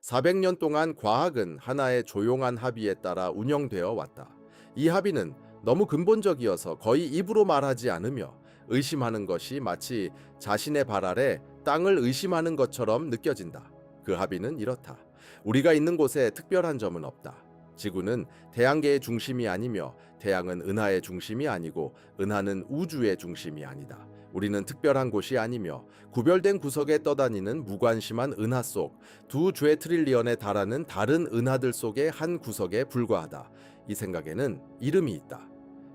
400년 동안 과학은 하나의 조용한 합의에 따라 운영되어 왔다. 이 합의는 너무 근본적이어서 거의 입으로 말하지 않으며 의심하는 것이 마치 자신의 발 아래 땅을 의심하는 것처럼 느껴진다. 그 합의는 이렇다. 우리가 있는 곳에 특별한 점은 없다. 지구는 태양계의 중심이 아니며 태양은 은하의 중심이 아니고 은하는 우주의 중심이 아니다. 우리는 특별한 곳이 아니며 구별된 구석에 떠다니는 무관심한 은하 속 두 죄트릴리언에 달하는 다른 은하들 속의 한 구석에 불과하다. 이 생각에는 이름이 있다.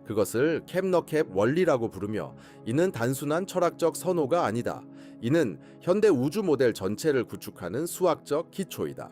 그것을 캡너캡 원리라고 부르며 이는 단순한 철학적 선호가 아니다. 이는 현대 우주 모델 전체를 구축하는 수학적 기초이다.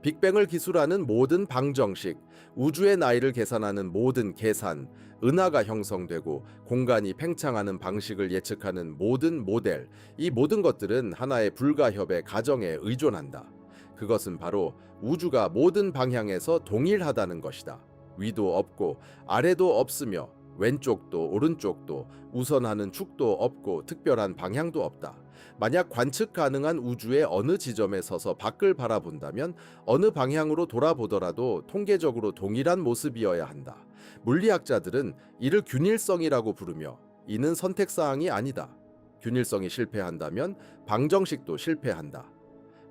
빅뱅을 기술하는 모든 방정식, 우주의 나이를 계산하는 모든 계산, 은하가 형성되고 공간이 팽창하는 방식을 예측하는 모든 모델, 이 모든 것들은 하나의 불가협의 가정에 의존한다. 그것은 바로 우주가 모든 방향에서 동일하다는 것이다. 위도 없고 아래도 없으며 왼쪽도 오른쪽도 우선하는 축도 없고 특별한 방향도 없다. 만약 관측 가능한 우주의 어느 지점에 서서 밖을 바라본다면 어느 방향으로 돌아보더라도 통계적으로 동일한 모습이어야 한다. 물리학자들은 이를 균일성이라고 부르며 이는 선택사항이 아니다. 균일성이 실패한다면 방정식도 실패한다.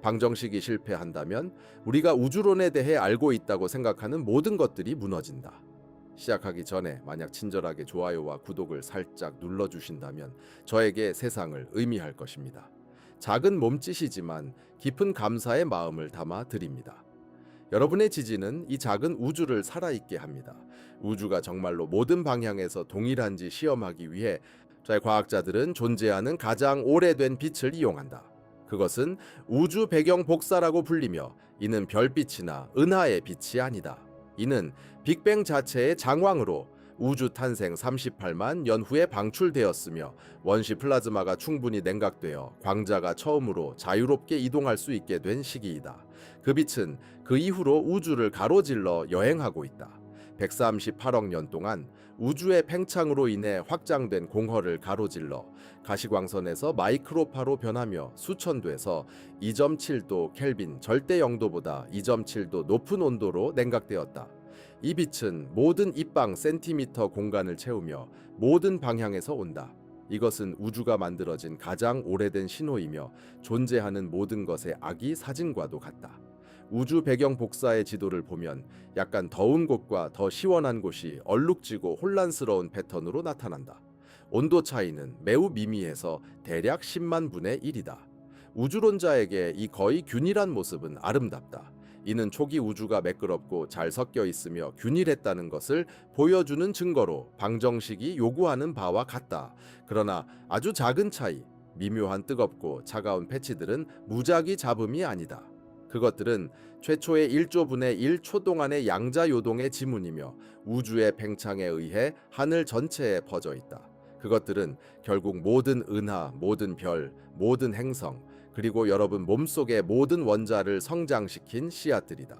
방정식이 실패한다면 우리가 우주론에 대해 알고 있다고 생각하는 모든 것들이 무너진다. 시작하기 전에 만약 친절하게 좋아요와 구독을 살짝 눌러주신다면 저에게 세상을 의미할 것입니다. 작은 몸짓이지만 깊은 감사의 마음을 담아 드립니다. 여러분의 지지는 이 작은 우주를 살아있게 합니다. 우주가 정말로 모든 방향에서 동일한지 시험하기 위해 저희 과학자들은 존재하는 가장 오래된 빛을 이용한다. 그것은 우주 배경 복사라고 불리며 이는 별빛이나 은하의 빛이 아니다. 이는 빅뱅 자체의 장황으로 우주 탄생 38만 년 후에 방출되었으며 원시 플라즈마가 충분히 냉각되어 광자가 처음으로 자유롭게 이동할 수 있게 된 시기이다. 그 빛은 그 이후로 우주를 가로질러 여행하고 있다. 138억 년 동안 우주의 팽창으로 인해 확장된 공허를 가로질러 가시광선에서 마이크로파로 변하며 수천도에서 2.7도 켈빈 절대 영도보다 2.7도 높은 온도로 냉각되었다. 이 빛은 모든 입방 센티미터 공간을 채우며 모든 방향에서 온다. 이것은 우주가 만들어진 가장 오래된 신호이며 존재하는 모든 것의 아기 사진과도 같다. 우주 배경 복사의 지도를 보면 약간 더운 곳과 더 시원한 곳이 얼룩지고 혼란스러운 패턴으로 나타난다. 온도 차이는 매우 미미해서 대략 10만 분의 1이다. 우주론자에게 이 거의 균일한 모습은 아름답다. 이는 초기 우주가 매끄럽고 잘 섞여 있으며 균일했다는 것을 보여주는 증거로 방정식이 요구하는 바와 같다. 그러나 아주 작은 차이, 미묘한 뜨겁고 차가운 패치들은 무작위 잡음이 아니다. 그것들은 최초의 1조 분의 1초 동안의 양자 요동의 지문이며 우주의 팽창에 의해 하늘 전체에 퍼져 있다. 그것들은 결국 모든 은하, 모든 별, 모든 행성, 그리고 여러분 몸속의 모든 원자를 성장시킨 씨앗들이다.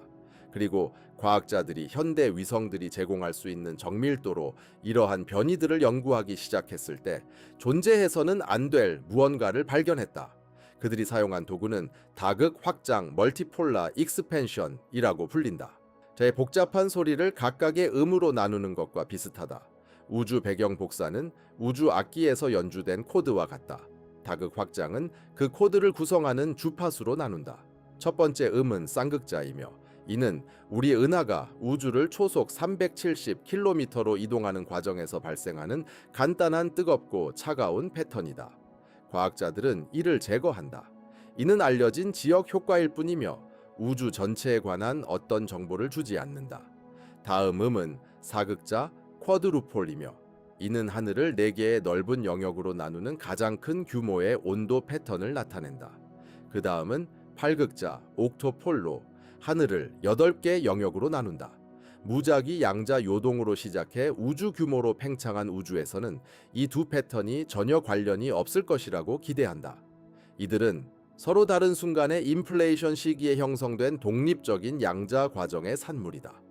그리고 과학자들이 현대 위성들이 제공할 수 있는 정밀도로 이러한 변이들을 연구하기 시작했을 때 존재해서는 안 될 무언가를 발견했다. 그들이 사용한 도구는 다극 확장 멀티폴라 익스펜션이라고 불린다. 저의 복잡한 소리를 각각의 음으로 나누는 것과 비슷하다. 우주 배경 복사는 우주 악기에서 연주된 코드와 같다. 다극 확장은 그 코드를 구성하는 주파수로 나눈다. 첫 번째 음은 쌍극자이며 이는 우리 은하가 우주를 초속 370km로 이동하는 과정에서 발생하는 간단한 뜨겁고 차가운 패턴이다. 과학자들은 이를 제거한다. 이는 알려진 지역 효과일 뿐이며 우주 전체에 관한 어떤 정보를 주지 않는다. 다음 음은 사극자 쿼드루폴이며 이는 하늘을 4개의 넓은 영역으로 나누는 가장 큰 규모의 온도 패턴을 나타낸다. 그 다음은 팔극자 옥토폴로 하늘을 8개 영역으로 나눈다. 무작위 양자 요동으로 시작해 우주 규모로 팽창한 우주에서는 이 두 패턴이 전혀 관련이 없을 것이라고 기대한다. 이들은 서로 다른 순간의 인플레이션 시기에 형성된 독립적인 양자 과정의 산물이다.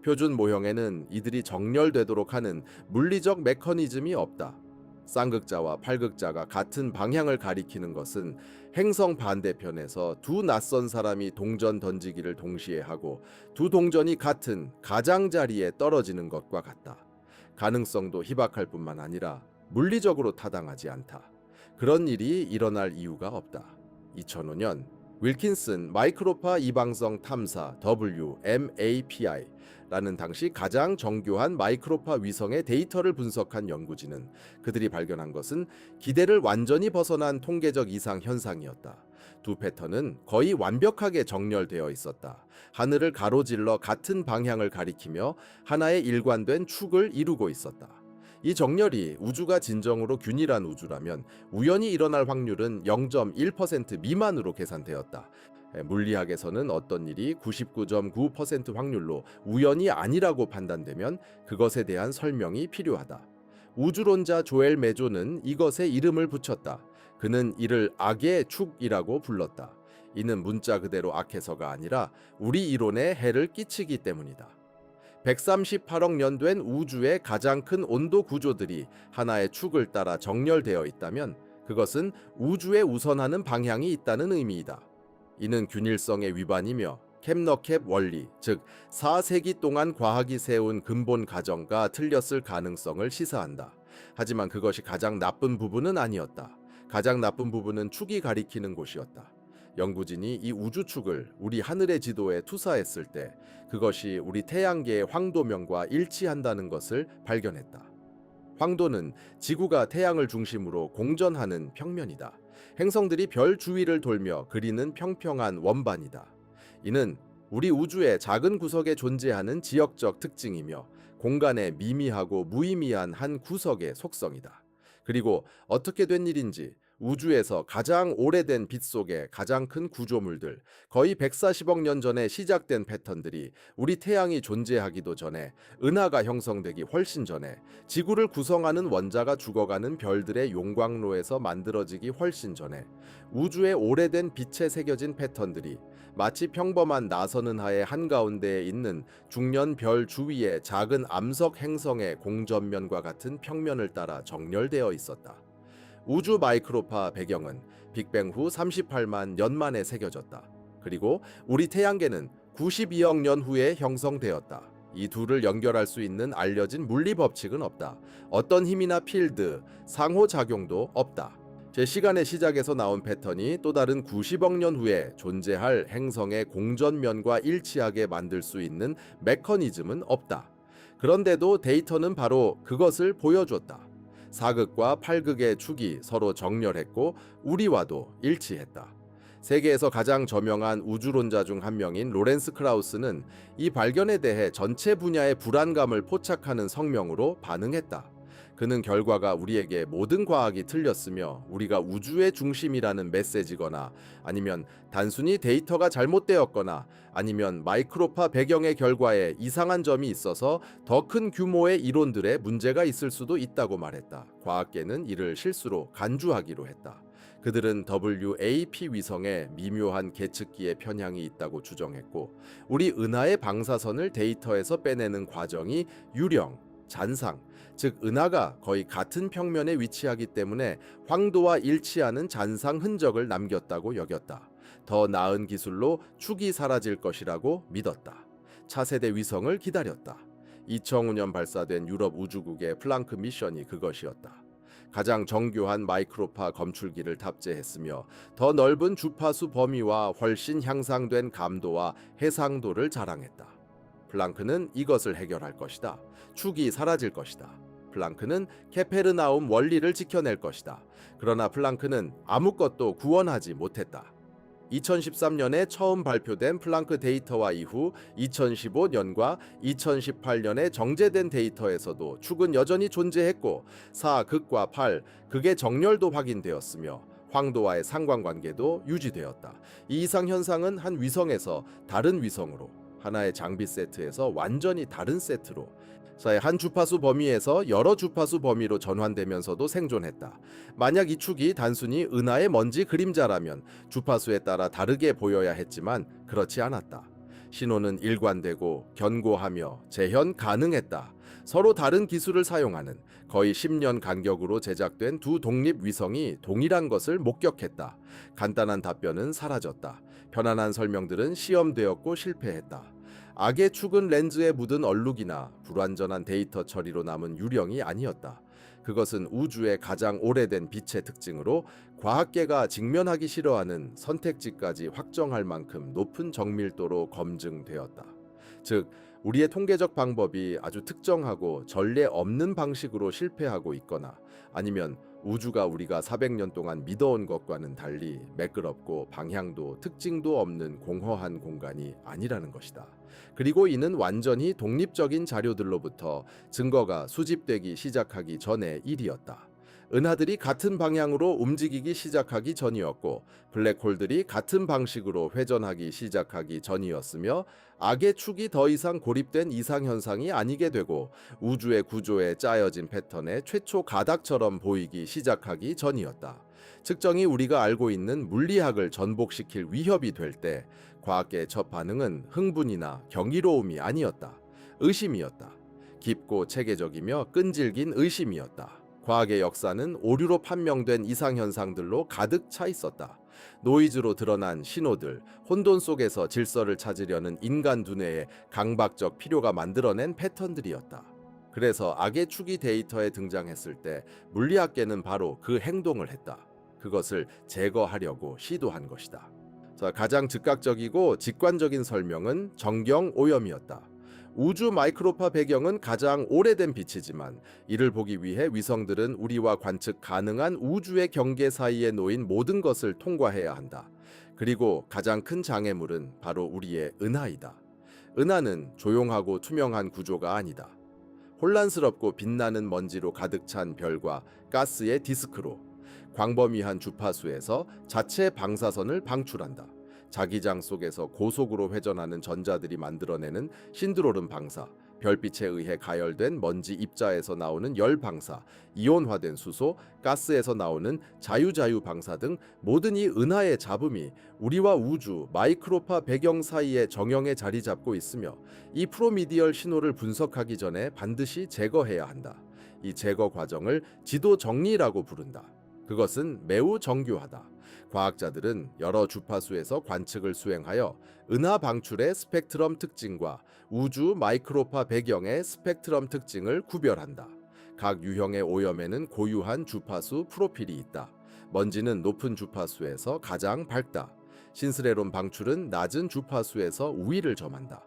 표준 모형에는 이들이 정렬되도록 하는 물리적 메커니즘이 없다. 쌍극자와 팔극자가 같은 방향을 가리키는 것은 행성 반대편에서 두 낯선 사람이 동전 던지기를 동시에 하고 두 동전이 같은 가장자리에 떨어지는 것과 같다. 가능성도 희박할 뿐만 아니라 물리적으로 타당하지 않다. 그런 일이 일어날 이유가 없다. 2005년 윌킨슨 마이크로파 이방성 탐사 WMAPI라는 당시 가장 정교한 마이크로파 위성의 데이터를 분석한 연구진은 그들이 발견한 것은 기대를 완전히 벗어난 통계적 이상 현상이었다. 두 패턴은 거의 완벽하게 정렬되어 있었다. 하늘을 가로질러 같은 방향을 가리키며 하나의 일관된 축을 이루고 있었다. 이 정렬이 우주가 진정으로 균일한 우주라면 우연히 일어날 확률은 0.1% 미만으로 계산되었다. 물리학에서는 어떤 일이 99.9% 확률로 우연이 아니라고 판단되면 그것에 대한 설명이 필요하다. 우주론자 조엘 메조는 이것에 이름을 붙였다. 그는 이를 악의 축이라고 불렀다. 이는 문자 그대로 악해서가 아니라 우리 이론에 해를 끼치기 때문이다. 138억 년 된 우주의 가장 큰 온도 구조들이 하나의 축을 따라 정렬되어 있다면 그것은 우주에 우선하는 방향이 있다는 의미이다. 이는 균일성의 위반이며 캡너캡 원리, 즉 4세기 동안 과학이 세운 근본 가정과 틀렸을 가능성을 시사한다. 하지만 그것이 가장 나쁜 부분은 아니었다. 가장 나쁜 부분은 축이 가리키는 곳이었다. 연구진이 이 우주축을 우리 하늘의 지도에 투사했을 때 그것이 우리 태양계의 황도면과 일치한다는 것을 발견했다. 황도는 지구가 태양을 중심으로 공전하는 평면이다. 행성들이 별 주위를 돌며 그리는 평평한 원반이다. 이는 우리 우주의 작은 구석에 존재하는 지역적 특징이며 공간의 미미하고 무의미한 한 구석의 속성이다. 그리고 어떻게 된 일인지 우주에서 가장 오래된 빛 속의 가장 큰 구조물들, 거의 140억 년 전에 시작된 패턴들이 우리 태양이 존재하기도 전에, 은하가 형성되기 훨씬 전에, 지구를 구성하는 원자가 죽어가는 별들의 용광로에서 만들어지기 훨씬 전에, 우주의 오래된 빛에 새겨진 패턴들이 마치 평범한 나선 은하의 한가운데에 있는 중년 별 주위의 작은 암석 행성의 공전면과 같은 평면을 따라 정렬되어 있었다. 우주 마이크로파 배경은 빅뱅 후 38만 년 만에 새겨졌다. 그리고 우리 태양계는 92억 년 후에 형성되었다. 이 둘을 연결할 수 있는 알려진 물리 법칙은 없다. 어떤 힘이나 필드, 상호작용도 없다. 제 시간의 시작에서 나온 패턴이 또 다른 90억 년 후에 존재할 행성의 공전면과 일치하게 만들 수 있는 메커니즘은 없다. 그런데도 데이터는 바로 그것을 보여줬다. 사극과 팔극의 축이 서로 정렬했고 우리와도 일치했다. 세계에서 가장 저명한 우주론자 중 한 명인 로렌스 크라우스는 이 발견에 대해 전체 분야의 불안감을 포착하는 성명으로 반응했다. 그는 결과가 우리에게 모든 과학이 틀렸으며 우리가 우주의 중심이라는 메시지거나 아니면 단순히 데이터가 잘못되었거나 아니면 마이크로파 배경의 결과에 이상한 점이 있어서 더 큰 규모의 이론들의 문제가 있을 수도 있다고 말했다. 과학계는 이를 실수로 간주하기로 했다. 그들은 WAP 위성에 미묘한 계측기의 편향이 있다고 주장했고 우리 은하의 방사선을 데이터에서 빼내는 과정이 유령, 잔상, 즉 은하가 거의 같은 평면에 위치하기 때문에 황도와 일치하는 잔상 흔적을 남겼다고 여겼다. 더 나은 기술로 축이 사라질 것이라고 믿었다. 차세대 위성을 기다렸다. 2005년 발사된 유럽 우주국의 플랑크 미션이 그것이었다. 가장 정교한 마이크로파 검출기를 탑재했으며 더 넓은 주파수 범위와 훨씬 향상된 감도와 해상도를 자랑했다. 플랑크는 이것을 해결할 것이다. 축이 사라질 것이다. 플랑크는 케페르나움 원리를 지켜낼 것이다. 그러나 플랑크는 아무것도 구원하지 못했다. 2013년에 처음 발표된 플랑크 데이터와 이후 2015년과 2018년에 정제된 데이터에서도 축은 여전히 존재했고 4극과 8극의 정렬도 확인되었으며 황도와의 상관관계도 유지되었다. 이 이상 현상은 한 위성에서 다른 위성으로, 하나의 장비 세트에서 완전히 다른 세트로, 한 주파수 범위에서 여러 주파수 범위로 전환되면서도 생존했다. 만약 이 축이 단순히 은하의 먼지 그림자라면 주파수에 따라 다르게 보여야 했지만 그렇지 않았다. 신호는 일관되고 견고하며 재현 가능했다. 서로 다른 기술을 사용하는 거의 10년 간격으로 제작된 두 독립 위성이 동일한 것을 목격했다. 간단한 답변은 사라졌다. 편안한 설명들은 시험되었고 실패했다. 악의 축은 렌즈에 묻은 얼룩이나 불완전한 데이터 처리로 남은 유령이 아니었다. 그것은 우주의 가장 오래된 빛의 특징으로 과학계가 직면하기 싫어하는 선택지까지 확정할 만큼 높은 정밀도로 검증되었다. 즉, 우리의 통계적 방법이 아주 특정하고 전례 없는 방식으로 실패하고 있거나 아니면 우주가 우리가 400년 동안 믿어온 것과는 달리 매끄럽고 방향도 특징도 없는 공허한 공간이 아니라는 것이다. 그리고 이는 완전히 독립적인 자료들로부터 증거가 수집되기 시작하기 전의 일이었다. 은하들이 같은 방향으로 움직이기 시작하기 전이었고 블랙홀들이 같은 방식으로 회전하기 시작하기 전이었으며 악의 축이 더 이상 고립된 이상현상이 아니게 되고 우주의 구조에 짜여진 패턴의 최초 가닥처럼 보이기 시작하기 전이었다. 측정이 우리가 알고 있는 물리학을 전복시킬 위협이 될 때 과학계의 첫 반응은 흥분이나 경이로움이 아니었다. 의심이었다. 깊고 체계적이며 끈질긴 의심이었다. 과학의 역사는 오류로 판명된 이상현상들로 가득 차 있었다. 노이즈로 드러난 신호들, 혼돈 속에서 질서를 찾으려는 인간 두뇌의 강박적 필요가 만들어낸 패턴들이었다. 그래서 악의 축이 데이터에 등장했을 때 물리학계는 바로 그 행동을 했다. 그것을 제거하려고 시도한 것이다. 자, 가장 즉각적이고 직관적인 설명은 정경 오염이었다. 우주 마이크로파 배경은 가장 오래된 빛이지만 이를 보기 위해 위성들은 우리와 관측 가능한 우주의 경계 사이에 놓인 모든 것을 통과해야 한다. 그리고 가장 큰 장애물은 바로 우리의 은하이다. 은하는 조용하고 투명한 구조가 아니다. 혼란스럽고 빛나는 먼지로 가득 찬 별과 가스의 디스크로 광범위한 주파수에서 자체 방사선을 방출한다. 자기장 속에서 고속으로 회전하는 전자들이 만들어내는 신드로름 방사, 별빛에 의해 가열된 먼지 입자에서 나오는 열 방사, 이온화된 수소, 가스에서 나오는 자유자유 방사 등 모든 이 은하의 잡음이 우리와 우주 마이크로파 배경 사이에 정형에 자리 잡고 있으며 이 프로미디얼 신호를 분석하기 전에 반드시 제거해야 한다. 이 제거 과정을 지도 정리라고 부른다. 그것은 매우 정교하다. 과학자들은 여러 주파수에서 관측을 수행하여 은하 방출의 스펙트럼 특징과 우주 마이크로파 배경의 스펙트럼 특징을 구별한다. 각 유형의 오염에는 고유한 주파수 프로필이 있다. 먼지는 높은 주파수에서 가장 밝다. 신스레론 방출은 낮은 주파수에서 우위를 점한다.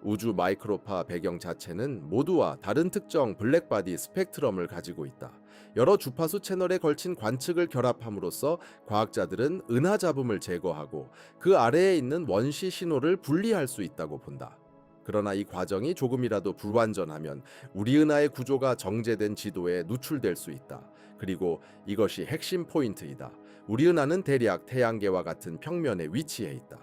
우주 마이크로파 배경 자체는 모두와 다른 특정 블랙바디 스펙트럼을 가지고 있다. 여러 주파수 채널에 걸친 관측을 결합함으로써 과학자들은 은하 잡음을 제거하고 그 아래에 있는 원시 신호를 분리할 수 있다고 본다. 그러나 이 과정이 조금이라도 불완전하면 우리 은하의 구조가 정제된 지도에 누출될 수 있다. 그리고 이것이 핵심 포인트이다. 우리 은하는 대략 태양계와 같은 평면에 위치해 있다.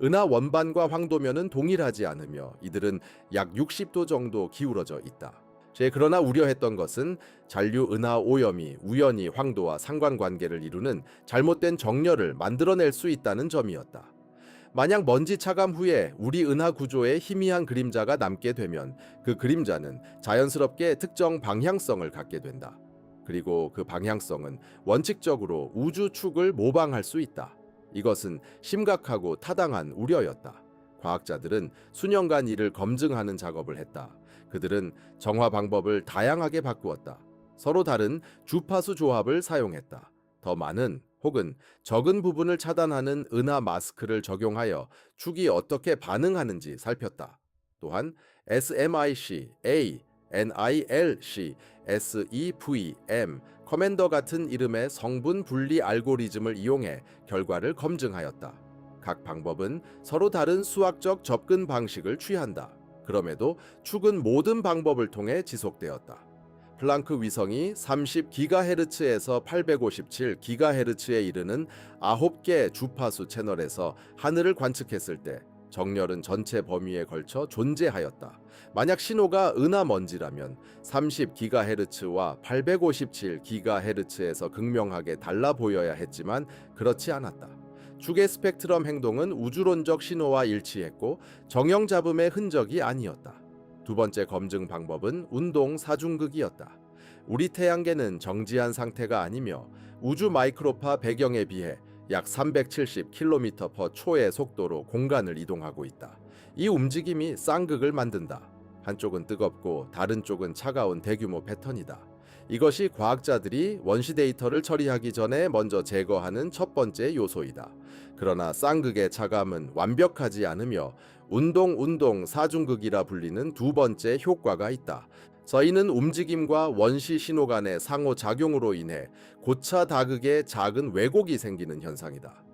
은하 원반과 황도면은 동일하지 않으며 이들은 약 60도 정도 기울어져 있다. 그러나 우려했던 것은 잔류 은하 오염이 우연히 황도와 상관관계를 이루는 잘못된 정렬을 만들어낼 수 있다는 점이었다. 만약 먼지 차감 후에 우리 은하 구조에 희미한 그림자가 남게 되면 그 그림자는 자연스럽게 특정 방향성을 갖게 된다. 그리고 그 방향성은 원칙적으로 우주 축을 모방할 수 있다. 이것은 심각하고 타당한 우려였다. 과학자들은 수년간 이를 검증하는 작업을 했다. 그들은 정화 방법을 다양하게 바꾸었다. 서로 다른 주파수 조합을 사용했다. 더 많은 혹은 적은 부분을 차단하는 은하 마스크를 적용하여 축이 어떻게 반응하는지 살폈다. 또한 SMIC, A, NILC, SEVM, 커맨더 같은 이름의 성분 분리 알고리즘을 이용해 결과를 검증하였다. 각 방법은 서로 다른 수학적 접근 방식을 취한다. 그럼에도 축은 모든 방법을 통해 지속되었다. 플랑크 위성이 30GHz에서 857GHz에 이르는 9개 주파수 채널에서 하늘을 관측했을 때 정렬은 전체 범위에 걸쳐 존재하였다. 만약 신호가 은하 먼지라면 30GHz와 857GHz에서 극명하게 달라 보여야 했지만 그렇지 않았다. 축의 스펙트럼 행동은 우주론적 신호와 일치했고 정형 잡음의 흔적이 아니었다. 두 번째 검증 방법은 운동 사중극이었다. 우리 태양계는 정지한 상태가 아니며 우주 마이크로파 배경에 비해 약 370km/초의 속도로 공간을 이동하고 있다. 이 움직임이 쌍극을 만든다. 한쪽은 뜨겁고 다른 쪽은 차가운 대규모 패턴이다. 이것이 과학자들이 원시 데이터를 처리하기 전에 먼저 제거하는 첫 번째 요소이다. 그러나 쌍극의 차감은 완벽하지 않으며 운동 사중극이라 불리는 두 번째 효과가 있다. 저희는 움직임과 원시 신호 간의 상호작용으로 인해 고차 다극의 작은 왜곡이 생기는 현상이다.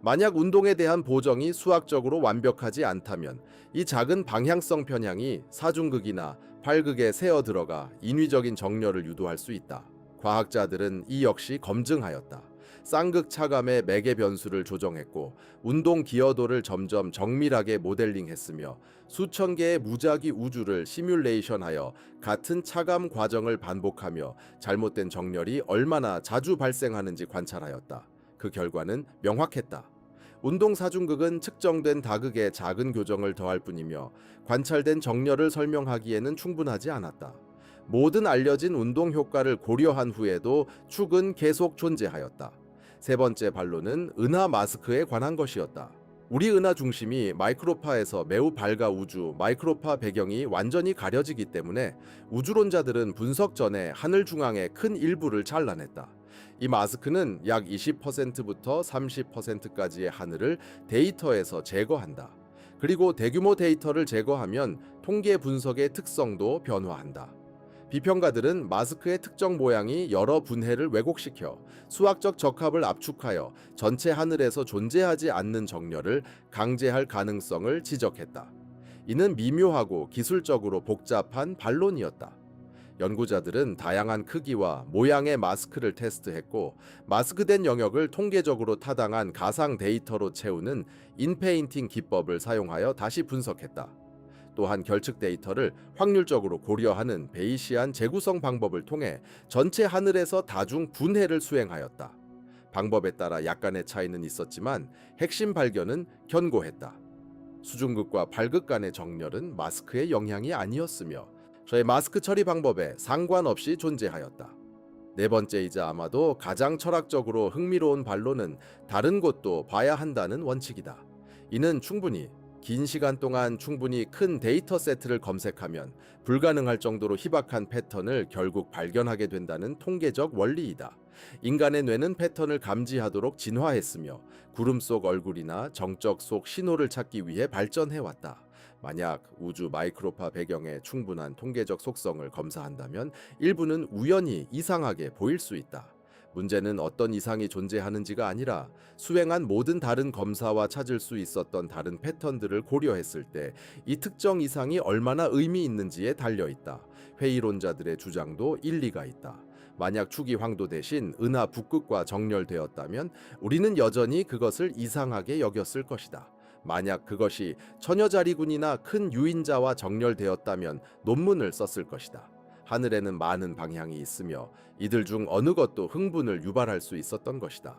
만약 운동에 대한 보정이 수학적으로 완벽하지 않다면 이 작은 방향성 편향이 사중극이나 팔극에 새어 들어가 인위적인 정렬을 유도할 수 있다. 과학자들은 이 역시 검증하였다. 쌍극 차감의 매개 변수를 조정했고 운동 기여도를 점점 정밀하게 모델링했으며 수천 개의 무작위 우주를 시뮬레이션하여 같은 차감 과정을 반복하며 잘못된 정렬이 얼마나 자주 발생하는지 관찰하였다. 그 결과는 명확했다. 운동 사중극은 측정된 다극의 작은 교정을 더할 뿐이며 관찰된 정렬을 설명하기에는 충분하지 않았다. 모든 알려진 운동 효과를 고려한 후에도 축은 계속 존재하였다. 세 번째 반론은 은하 마스크에 관한 것이었다. 우리 은하 중심이 마이크로파에서 매우 밝아 우주 마이크로파 배경이 완전히 가려지기 때문에 우주론자들은 분석 전에 하늘 중앙의 큰 일부를 잘라냈다. 이 마스크는 약 20%부터 30%까지의 하늘을 데이터에서 제거한다. 그리고 대규모 데이터를 제거하면 통계 분석의 특성도 변화한다. 비평가들은 마스크의 특정 모양이 여러 분해를 왜곡시켜 수학적 적합을 압축하여 전체 하늘에서 존재하지 않는 정렬을 강제할 가능성을 지적했다. 이는 미묘하고 기술적으로 복잡한 반론이었다. 연구자들은 다양한 크기와 모양의 마스크를 테스트했고 마스크된 영역을 통계적으로 타당한 가상 데이터로 채우는 인페인팅 기법을 사용하여 다시 분석했다. 또한 결측 데이터를 확률적으로 고려하는 베이시안 재구성 방법을 통해 전체 하늘에서 다중 분해를 수행하였다. 방법에 따라 약간의 차이는 있었지만 핵심 발견은 견고했다. 수중극과 팔극 간의 정렬은 마스크의 영향이 아니었으며 저의 마스크 처리 방법에 상관없이 존재하였다. 네 번째이자 아마도 가장 철학적으로 흥미로운 반론은 다른 곳도 봐야 한다는 원칙이다. 이는 긴 시간 동안 충분히 큰 데이터 세트를 검색하면 불가능할 정도로 희박한 패턴을 결국 발견하게 된다는 통계적 원리이다. 인간의 뇌는 패턴을 감지하도록 진화했으며 구름 속 얼굴이나 정적 속 신호를 찾기 위해 발전해왔다. 만약 우주 마이크로파 배경에 충분한 통계적 속성을 검사한다면 일부는 우연히 이상하게 보일 수 있다. 문제는 어떤 이상이 존재하는지가 아니라 수행한 모든 다른 검사와 찾을 수 있었던 다른 패턴들을 고려했을 때 이 특정 이상이 얼마나 의미 있는지에 달려 있다. 회의론자들의 주장도 일리가 있다. 만약 축이 황도 대신 은하 북극과 정렬되었다면 우리는 여전히 그것을 이상하게 여겼을 것이다. 만약 그것이 처녀자리군이나 큰 유인자와 정렬되었다면 논문을 썼을 것이다. 하늘에는 많은 방향이 있으며 이들 중 어느 것도 흥분을 유발할 수 있었던 것이다.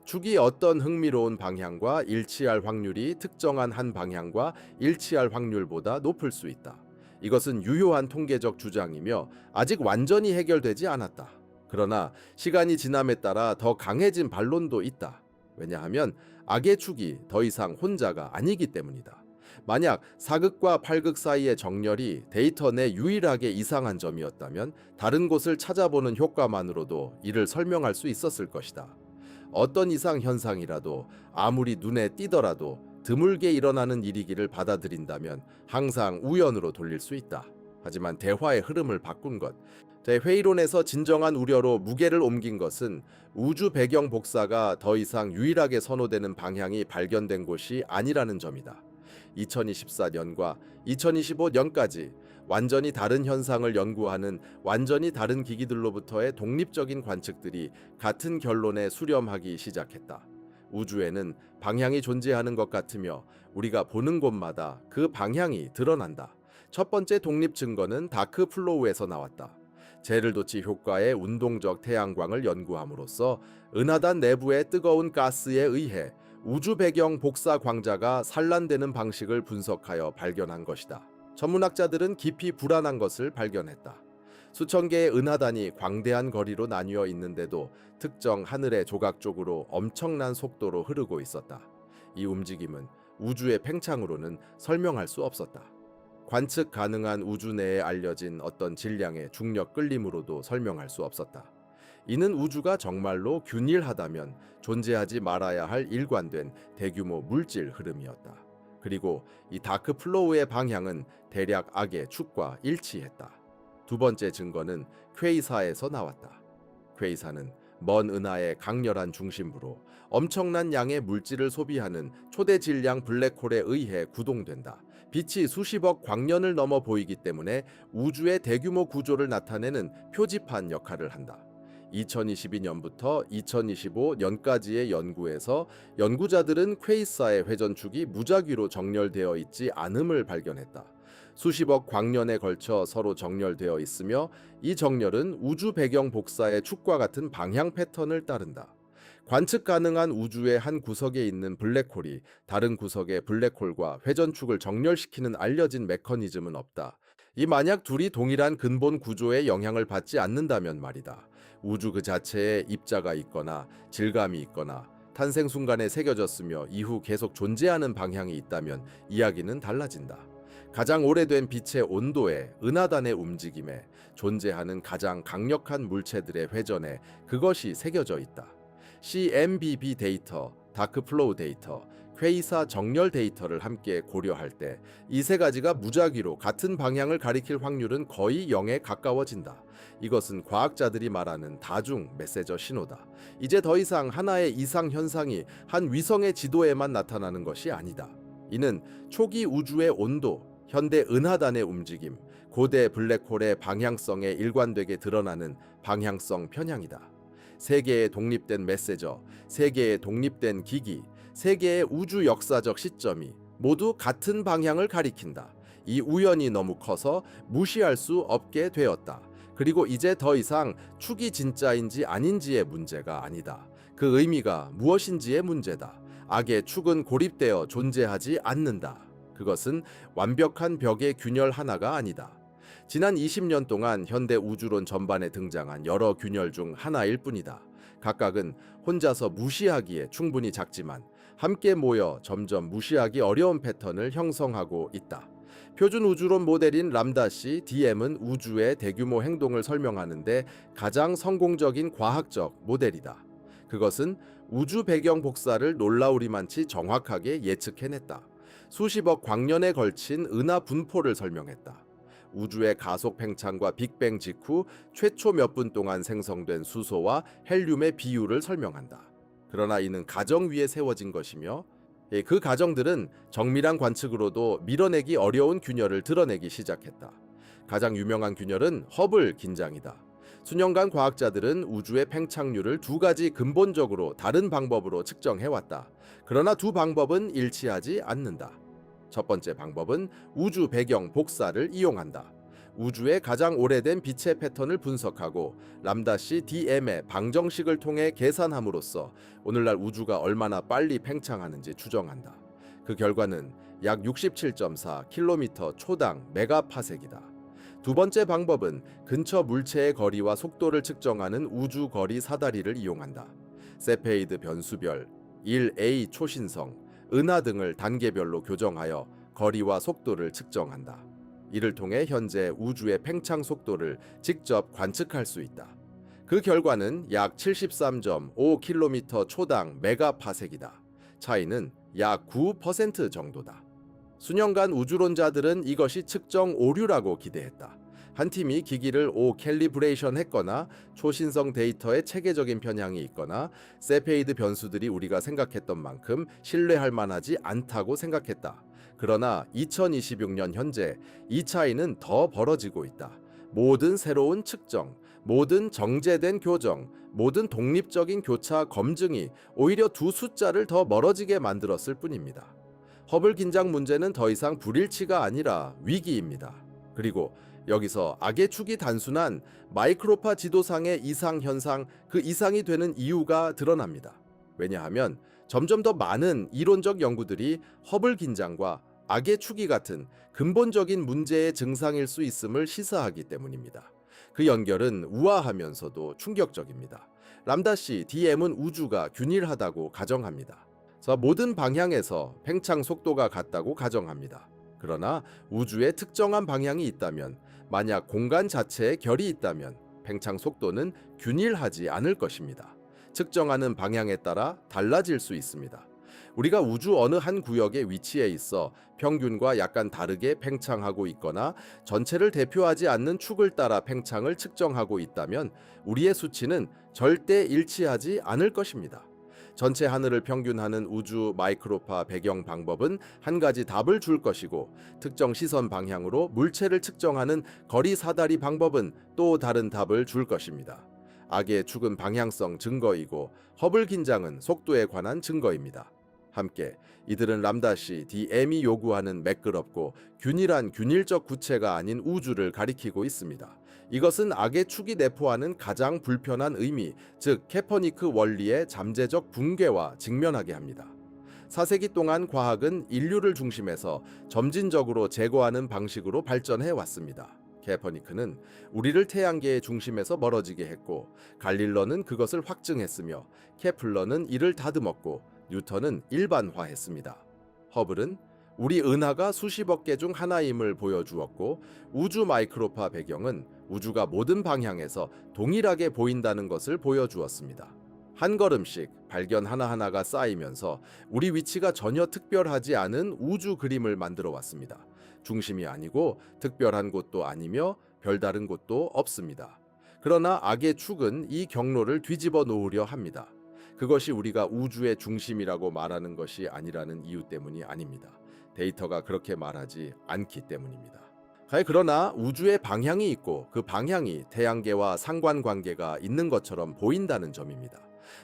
축이 어떤 흥미로운 방향과 일치할 확률이 특정한 한 방향과 일치할 확률보다 높을 수 있다. 이것은 유효한 통계적 주장이며 아직 완전히 해결되지 않았다. 그러나 시간이 지남에 따라 더 강해진 반론도 있다. 왜냐하면 악의 축이 더 이상 혼자가 아니기 때문이다. 만약 사극과 팔극 사이의 정렬이 데이터 내 유일하게 이상한 점이었다면 다른 곳을 찾아보는 효과만으로도 이를 설명할 수 있었을 것이다. 어떤 이상 현상이라도 아무리 눈에 띄더라도 드물게 일어나는 일이기를 받아들인다면 항상 우연으로 돌릴 수 있다. 하지만 대화의 흐름을 바꾼 것, 대회의론에서 진정한 우려로 무게를 옮긴 것은 우주 배경 복사가 더 이상 유일하게 선호되는 방향이 발견된 곳이 아니라는 점이다. 2024년과 2025년까지 완전히 다른 현상을 연구하는 완전히 다른 기기들로부터의 독립적인 관측들이 같은 결론에 수렴하기 시작했다. 우주에는 방향이 존재하는 것 같으며 우리가 보는 곳마다 그 방향이 드러난다. 첫 번째 독립 증거는 다크 플로우에서 나왔다. 제를도치 효과의 운동적 태양광을 연구함으로써 은하단 내부의 뜨거운 가스에 의해 우주 배경 복사 광자가 산란되는 방식을 분석하여 발견한 것이다. 전문학자들은 깊이 불안한 것을 발견했다. 수천 개의 은하단이 광대한 거리로 나뉘어 있는데도 특정 하늘의 조각 쪽으로 엄청난 속도로 흐르고 있었다. 이 움직임은 우주의 팽창으로는 설명할 수 없었다. 관측 가능한 우주 내에 알려진 어떤 질량의 중력 끌림으로도 설명할 수 없었다. 이는 우주가 정말로 균일하다면 존재하지 말아야 할 일관된 대규모 물질 흐름이었다. 그리고 이 다크 플로우의 방향은 대략 악의 축과 일치했다. 두 번째 증거는 퀘이사에서 나왔다. 퀘이사는 먼 은하의 강렬한 중심부로 엄청난 양의 물질을 소비하는 초대 질량 블랙홀에 의해 구동된다. 빛이 수십억 광년을 넘어 보이기 때문에 우주의 대규모 구조를 나타내는 표지판 역할을 한다. 2022년부터 2025년까지의 연구에서 연구자들은 퀘이사의 회전축이 무작위로 정렬되어 있지 않음을 발견했다. 수십억 광년에 걸쳐 서로 정렬되어 있으며 이 정렬은 우주 배경 복사의 축과 같은 방향 패턴을 따른다. 관측 가능한 우주의 한 구석에 있는 블랙홀이 다른 구석의 블랙홀과 회전축을 정렬시키는 알려진 메커니즘은 없다. 이 만약 둘이 동일한 근본 구조의 영향을 받지 않는다면 말이다. 우주 그 자체에 입자가 있거나 질감이 있거나 탄생 순간에 새겨졌으며 이후 계속 존재하는 방향이 있다면 이야기는 달라진다. 가장 오래된 빛의 온도에, 은하단의 움직임에, 존재하는 가장 강력한 물체들의 회전에 그것이 새겨져 있다. CMBB 데이터, 다크플로우 데이터, 퀘이사 정렬 데이터를 함께 고려할 때 이 세 가지가 무작위로 같은 방향을 가리킬 확률은 거의 0에 가까워진다. 이것은 과학자들이 말하는 다중 메시저 신호다. 이제 더 이상 하나의 이상 현상이 한 위성의 지도에만 나타나는 것이 아니다. 이는 초기 우주의 온도, 현대 은하단의 움직임, 고대 블랙홀의 방향성에 일관되게 드러나는 방향성 편향이다. 세 개의 독립된 메시저, 세 개의 독립된 기기, 세 개의 우주 역사적 시점이 모두 같은 방향을 가리킨다. 이 우연이 너무 커서 무시할 수 없게 되었다. 그리고 이제 더 이상 축이 진짜인지 아닌지의 문제가 아니다. 그 의미가 무엇인지의 문제다. 악의 축은 고립되어 존재하지 않는다. 그것은 완벽한 벽의 균열 하나가 아니다. 지난 20년 동안 현대 우주론 전반에 등장한 여러 균열 중 하나일 뿐이다. 각각은 혼자서 무시하기에 충분히 작지만 함께 모여 점점 무시하기 어려운 패턴을 형성하고 있다. 표준 우주론 모델인 람다시 DM은 우주의 대규모 행동을 설명하는데 가장 성공적인 과학적 모델이다. 그것은 우주 배경 복사를 놀라우리만치 정확하게 예측해냈다. 수십억 광년에 걸친 은하 분포를 설명했다. 우주의 가속 팽창과 빅뱅 직후 최초 몇 분 동안 생성된 수소와 헬륨의 비율을 설명한다. 그러나 이는 가정 위에 세워진 것이며 그 가정들은 정밀한 관측으로도 밀어내기 어려운 균열을 드러내기 시작했다. 가장 유명한 균열은 허블 긴장이다. 수년간 과학자들은 우주의 팽창률을 두 가지 근본적으로 다른 방법으로 측정해왔다. 그러나 두 방법은 일치하지 않는다. 첫 번째 방법은 우주 배경 복사를 이용한다. 우주의 가장 오래된 빛의 패턴을 분석하고 람다시 DM의 방정식을 통해 계산함으로써 오늘날 우주가 얼마나 빨리 팽창하는지 추정한다. 그 결과는 약 67.4km 초당 메가파섹이다. 두 번째 방법은 근처 물체의 거리와 속도를 측정하는 우주 거리 사다리를 이용한다. 세페이드 변수별, 1A 초신성, 은하 등을 단계별로 교정하여 거리와 속도를 측정한다. 이를 통해 현재 우주의 팽창 속도를 직접 관측할 수 있다. 그 결과는 약 73.5km 초당 메가파섹이다. 차이는 약 9% 정도다. 수년간 우주론자들은 이것이 측정 오류라고 기대했다. 한 팀이 기기를 오캘리브레이션 했거나 초신성 데이터에 체계적인 편향이 있거나 세페이드 변수들이 우리가 생각했던 만큼 신뢰할 만하지 않다고 생각했다. 그러나 2026년 현재 이 차이는 더 벌어지고 있다. 모든 새로운 측정, 모든 정제된 교정, 모든 독립적인 교차 검증이 오히려 두 숫자를 더 멀어지게 만들었을 뿐입니다. 허블 긴장 문제는 더 이상 불일치가 아니라 위기입니다. 그리고 여기서 악의 축이 단순한 마이크로파 지도상의 이상 현상, 그 이상이 되는 이유가 드러납니다. 왜냐하면 점점 더 많은 이론적 연구들이 허블 긴장과 악의 축이 같은 근본적인 문제의 증상일 수 있음을 시사하기 때문입니다. 그 연결은 우아하면서도 충격적입니다. 람다시 DM은 우주가 균일하다고 가정합니다. 모든 방향에서 팽창 속도가 같다고 가정합니다. 그러나 우주에 특정한 방향이 있다면, 만약 공간 자체에 결이 있다면 팽창 속도는 균일하지 않을 것입니다. 측정하는 방향에 따라 달라질 수 있습니다. 우리가 우주 어느 한 구역에 위치해 있어 평균과 약간 다르게 팽창하고 있거나 전체를 대표하지 않는 축을 따라 팽창을 측정하고 있다면 우리의 수치는 절대 일치하지 않을 것입니다. 전체 하늘을 평균하는 우주 마이크로파 배경 방법은 한 가지 답을 줄 것이고, 특정 시선 방향으로 물체를 측정하는 거리 사다리 방법은 또 다른 답을 줄 것입니다. 악의 축은 방향성 증거이고 허블 긴장은 속도에 관한 증거입니다. 함께 이들은 람다시 DM이 요구하는 매끄럽고 균일한 균일적 구체가 아닌 우주를 가리키고 있습니다. 이것은 악의 축이 내포하는 가장 불편한 의미, 즉 케퍼니크 원리의 잠재적 붕괴와 직면하게 합니다. 4세기 동안 과학은 인류를 중심에서 점진적으로 제거하는 방식으로 발전해 왔습니다. 케퍼니크는 우리를 태양계의 중심에서 멀어지게 했고, 갈릴러는 그것을 확증했으며, 케플러는 이를 다듬었고, 뉴턴은 일반화했습니다. 허블은 우리 은하가 수십억 개 중 하나임을 보여주었고, 우주 마이크로파 배경은 우주가 모든 방향에서 동일하게 보인다는 것을 보여주었습니다. 한 걸음씩 발견 하나하나가 쌓이면서 우리 위치가 전혀 특별하지 않은 우주 그림을 만들어 왔습니다. 중심이 아니고 특별한 곳도 아니며 별다른 곳도 없습니다. 그러나 악의 축은 이 경로를 뒤집어 놓으려 합니다. 그것이 우리가 우주의 중심이라고 말하는 것이 아니라는 이유 때문이 아닙니다. 데이터가 그렇게 말하지 않기 때문입니다. 그러나 우주의 방향이 있고 그 방향이 태양계와 상관관계가 있는 것처럼 보인다는 점입니다.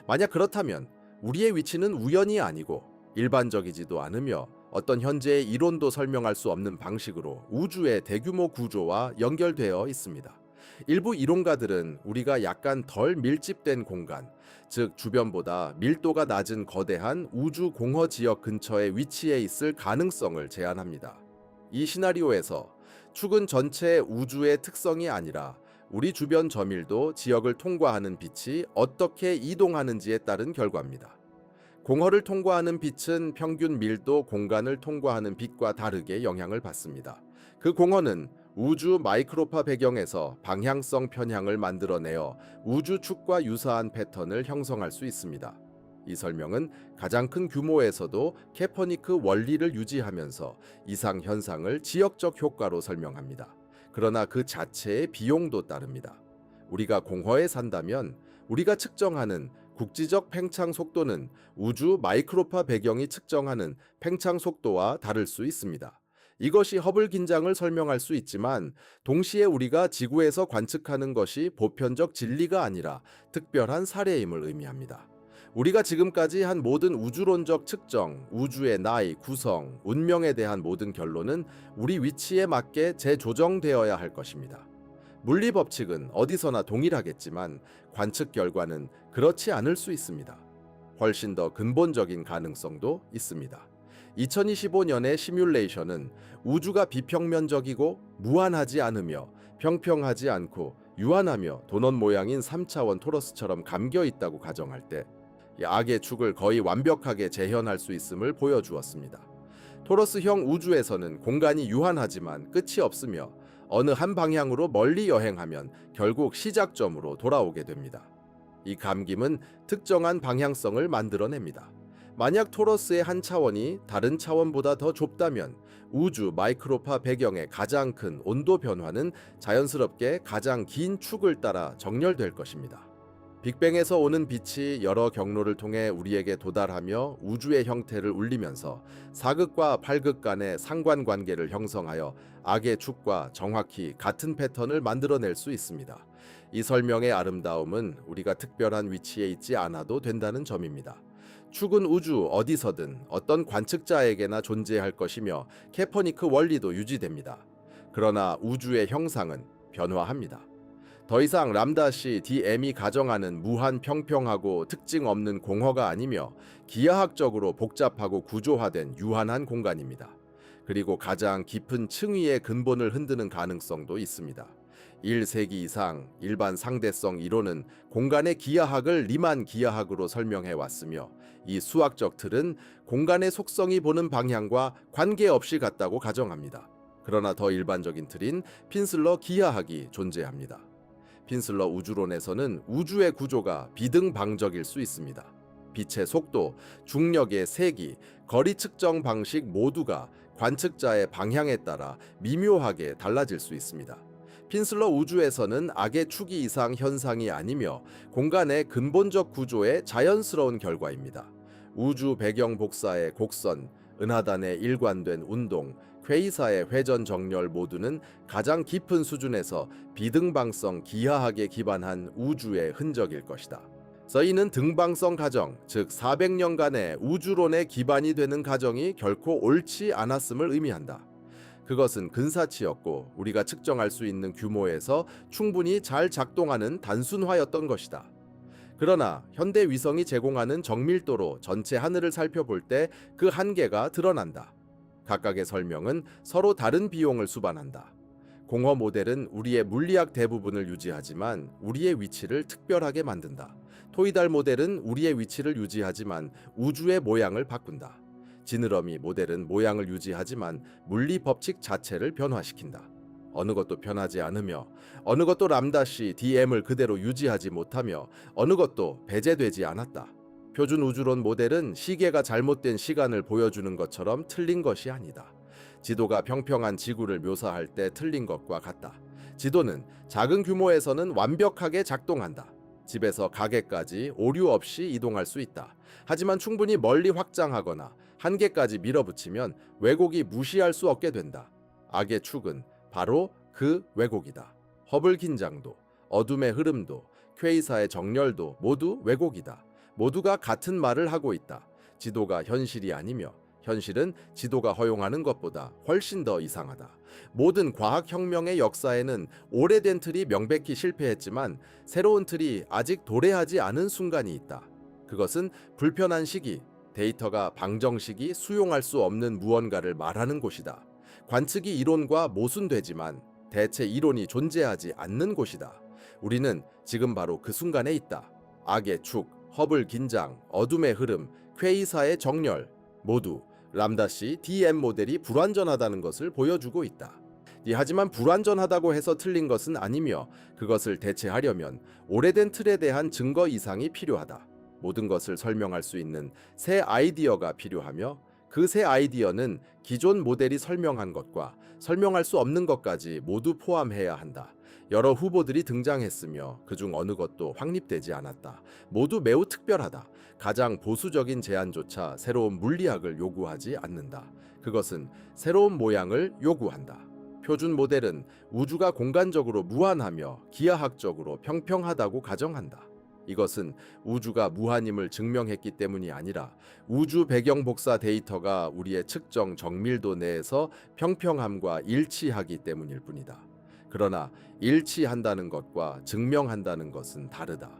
만약 그렇다면 우리의 위치는 우연이 아니고 일반적이지도 않으며 어떤 현재의 이론도 설명할 수 없는 방식으로 우주의 대규모 구조와 연결되어 있습니다. 일부 이론가들은 우리가 약간 덜 밀집된 공간, 즉 주변보다 밀도가 낮은 거대한 우주 공허 지역 근처에 위치해 있을 가능성을 제안합니다. 이 시나리오에서 축은 전체 우주의 특성이 아니라 우리 주변 점일도 지역을 통과하는 빛이 어떻게 이동하는지에 따른 결과입니다. 공허를 통과하는 빛은 평균 밀도 공간을 통과하는 빛과 다르게 영향을 받습니다. 그 공허는 우주 마이크로파 배경에서 방향성 편향을 만들어내어 우주축과 유사한 패턴을 형성할 수 있습니다. 이 설명은 가장 큰 규모에서도 케퍼니크 원리를 유지하면서 이상 현상을 지역적 효과로 설명합니다. 그러나 그 자체의 비용도 따릅니다. 우리가 공허에 산다면 우리가 측정하는 국지적 팽창 속도는 우주 마이크로파 배경이 측정하는 팽창 속도와 다를 수 있습니다. 이것이 허블 긴장을 설명할 수 있지만, 동시에 우리가 지구에서 관측하는 것이 보편적 진리가 아니라 특별한 사례임을 의미합니다. 우리가 지금까지 한 모든 우주론적 측정, 우주의 나이, 구성, 운명에 대한 모든 결론은 우리 위치에 맞게 재조정되어야 할 것입니다. 물리 법칙은 어디서나 동일하겠지만 관측 결과는 그렇지 않을 수 있습니다. 훨씬 더 근본적인 가능성도 있습니다. 2025년의 시뮬레이션은 우주가 비평면적이고 무한하지 않으며 평평하지 않고 유한하며 도넛 모양인 3차원 토러스처럼 감겨 있다고 가정할 때 악의 축을 거의 완벽하게 재현할 수 있음을 보여주었습니다. 토러스형 우주에서는 공간이 유한하지만 끝이 없으며 어느 한 방향으로 멀리 여행하면 결국 시작점으로 돌아오게 됩니다. 이 감김은 특정한 방향성을 만들어냅니다. 만약 토러스의 한 차원이 다른 차원보다 더 좁다면 우주 마이크로파 배경의 가장 큰 온도 변화는 자연스럽게 가장 긴 축을 따라 정렬될 것입니다. 빅뱅에서 오는 빛이 여러 경로를 통해 우리에게 도달하며 우주의 형태를 울리면서 사극과 팔극 간의 상관관계를 형성하여 악의 축과 정확히 같은 패턴을 만들어낼 수 있습니다. 이 설명의 아름다움은 우리가 특별한 위치에 있지 않아도 된다는 점입니다. 축은 우주 어디서든 어떤 관측자에게나 존재할 것이며 케퍼니크 원리도 유지됩니다. 그러나 우주의 형상은 변화합니다. 더 이상 람다시 DM이 가정하는 무한 평평하고 특징 없는 공허가 아니며 기하학적으로 복잡하고 구조화된 유한한 공간입니다. 그리고 가장 깊은 층위의 근본을 흔드는 가능성도 있습니다. 1세기 이상 일반 상대성 이론은 공간의 기하학을 리만 기하학으로 설명해 왔으며, 이 수학적 틀은 공간의 속성이 보는 방향과 관계없이 같다고 가정합니다. 그러나 더 일반적인 틀인 핀슬러 기하학이 존재합니다. 핀슬러 우주론에서는 우주의 구조가 비등방적일 수 있습니다. 빛의 속도, 중력의 세기, 거리 측정 방식 모두가 관측자의 방향에 따라 미묘하게 달라질 수 있습니다. 핀슬러 우주에서는 악의 축이 이상 현상이 아니며 공간의 근본적 구조의 자연스러운 결과입니다. 우주 배경 복사의 곡선, 은하단의 일관된 운동, 퀘이사의 회전 정렬 모두는 가장 깊은 수준에서 비등방성 기하학에 기반한 우주의 흔적일 것이다. 서인은 등방성 가정, 즉 400년간의 우주론의 기반이 되는 가정이 결코 옳지 않았음을 의미한다. 그것은 근사치였고 우리가 측정할 수 있는 규모에서 충분히 잘 작동하는 단순화였던 것이다. 그러나 현대 위성이 제공하는 정밀도로 전체 하늘을 살펴볼 때 그 한계가 드러난다. 각각의 설명은 서로 다른 비용을 수반한다. 공허 모델은 우리의 물리학 대부분을 유지하지만 우리의 위치를 특별하게 만든다. 토이달 모델은 우리의 위치를 유지하지만 우주의 모양을 바꾼다. 지느러미 모델은 모양을 유지하지만 물리 법칙 자체를 변화시킨다. 어느 것도 변하지 않으며 어느 것도 람다시 dm을 그대로 유지하지 못하며 어느 것도 배제되지 않았다. 표준 우주론 모델은 시계가 잘못된 시간을 보여주는 것처럼 틀린 것이 아니다. 지도가 평평한 지구를 묘사할 때 틀린 것과 같다. 지도는 작은 규모에서는 완벽하게 작동한다. 집에서 가게까지 오류 없이 이동할 수 있다. 하지만 충분히 멀리 확장하거나 한계까지 밀어붙이면 왜곡이 무시할 수 없게 된다. 악의 축은 바로 그 왜곡이다. 허블 긴장도, 어둠의 흐름도, 퀘이사의 정렬도 모두 왜곡이다. 모두가 같은 말을 하고 있다. 지도가 현실이 아니며 현실은 지도가 허용하는 것보다 훨씬 더 이상하다. 모든 과학혁명의 역사에는 오래된 틀이 명백히 실패했지만 새로운 틀이 아직 도래하지 않은 순간이 있다. 그것은 불편한 시기, 데이터가 방정식이 수용할 수 없는 무언가를 말하는 곳이다. 관측이 이론과 모순되지만 대체 이론이 존재하지 않는 곳이다. 우리는 지금 바로 그 순간에 있다. 악의 축, 허블 긴장, 어둠의 흐름, 퀘이사의 정렬 모두 람다시 DM 모델이 불완전하다는 것을 보여주고 있다. 하지만 불완전하다고 해서 틀린 것은 아니며 그것을 대체하려면 오래된 틀에 대한 증거 이상이 필요하다. 모든 것을 설명할 수 있는 새 아이디어가 필요하며 그 새 아이디어는 기존 모델이 설명한 것과 설명할 수 없는 것까지 모두 포함해야 한다. 여러 후보들이 등장했으며 그중 어느 것도 확립되지 않았다. 모두 매우 특별하다. 가장 보수적인 제안조차 새로운 물리학을 요구하지 않는다. 그것은 새로운 모양을 요구한다. 표준 모델은 우주가 공간적으로 무한하며 기하학적으로 평평하다고 가정한다. 이것은 우주가 무한임을 증명했기 때문이 아니라 우주 배경 복사 데이터가 우리의 측정 정밀도 내에서 평평함과 일치하기 때문일 뿐이다. 그러나 일치한다는 것과 증명한다는 것은 다르다.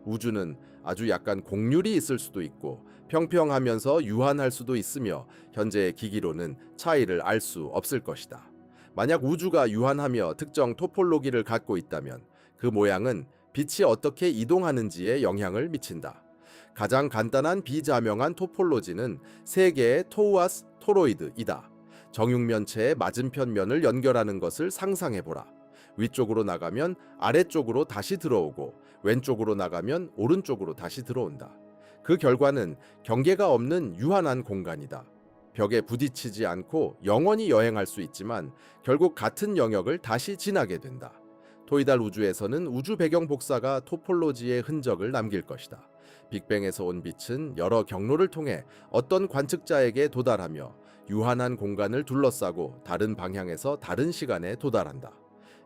우주는 아주 약간 곡률이 있을 수도 있고 평평하면서 유한할 수도 있으며 현재의 기기로는 차이를 알 수 없을 것이다. 만약 우주가 유한하며 특정 토폴로기를 갖고 있다면 그 모양은 빛이 어떻게 이동하는지에 영향을 미친다. 가장 간단한 비자명한 토폴로지는 세 개의 토우아스 토로이드이다. 정육면체의 맞은편 면을 연결하는 것을 상상해보라. 위쪽으로 나가면 아래쪽으로 다시 들어오고 왼쪽으로 나가면 오른쪽으로 다시 들어온다. 그 결과는 경계가 없는 유한한 공간이다. 벽에 부딪히지 않고 영원히 여행할 수 있지만 결국 같은 영역을 다시 지나게 된다. 토이달 우주에서는 우주 배경 복사가 토폴로지의 흔적을 남길 것이다. 빅뱅에서 온 빛은 여러 경로를 통해 어떤 관측자에게 도달하며 유한한 공간을 둘러싸고 다른 방향에서 다른 시간에 도달한다.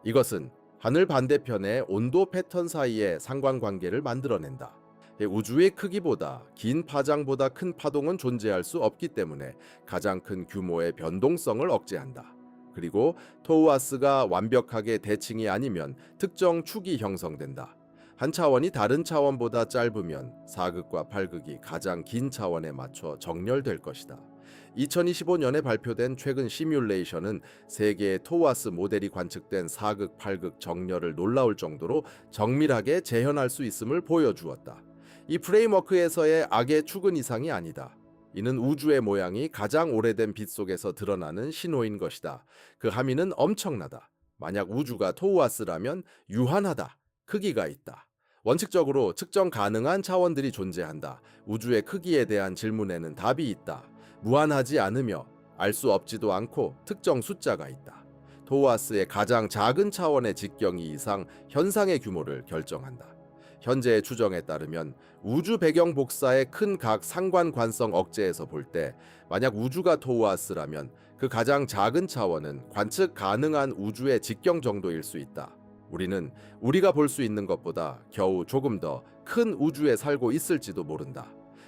이것은 하늘 반대편의 온도 패턴 사이의 상관관계를 만들어낸다. 우주의 크기보다 긴 파장보다 큰 파동은 존재할 수 없기 때문에 가장 큰 규모의 변동성을 억제한다. 그리고 토우아스가 완벽하게 대칭이 아니면 특정 축이 형성된다. 한 차원이 다른 차원보다 짧으면 4극과 8극이 가장 긴 차원에 맞춰 정렬될 것이다. 2025년에 발표된 최근 시뮬레이션은 세계의 토와스 모델이 관측된 4극, 8극 정렬을 놀라울 정도로 정밀하게 재현할 수 있음을 보여주었다. 이 프레임워크에서의 악의 축은 이상이 아니다. 이는 우주의 모양이 가장 오래된 빛 속에서 드러나는 신호인 것이다. 그 함의는 엄청나다. 만약 우주가 토우아스라면 유한하다. 크기가 있다. 원칙적으로 측정 가능한 차원들이 존재한다. 우주의 크기에 대한 질문에는 답이 있다. 무한하지 않으며 알 수 없지도 않고 특정 숫자가 있다. 토우아스의 가장 작은 차원의 직경이 이상 현상의 규모를 결정한다. 현재의 추정에 따르면 우주 배경 복사의 큰 각 상관관성 억제에서 볼 때 만약 우주가 토우아스라면 그 가장 작은 차원은 관측 가능한 우주의 직경 정도일 수 있다. 우리는 우리가 볼 수 있는 것보다 겨우 조금 더 큰 우주에 살고 있을지도 모른다.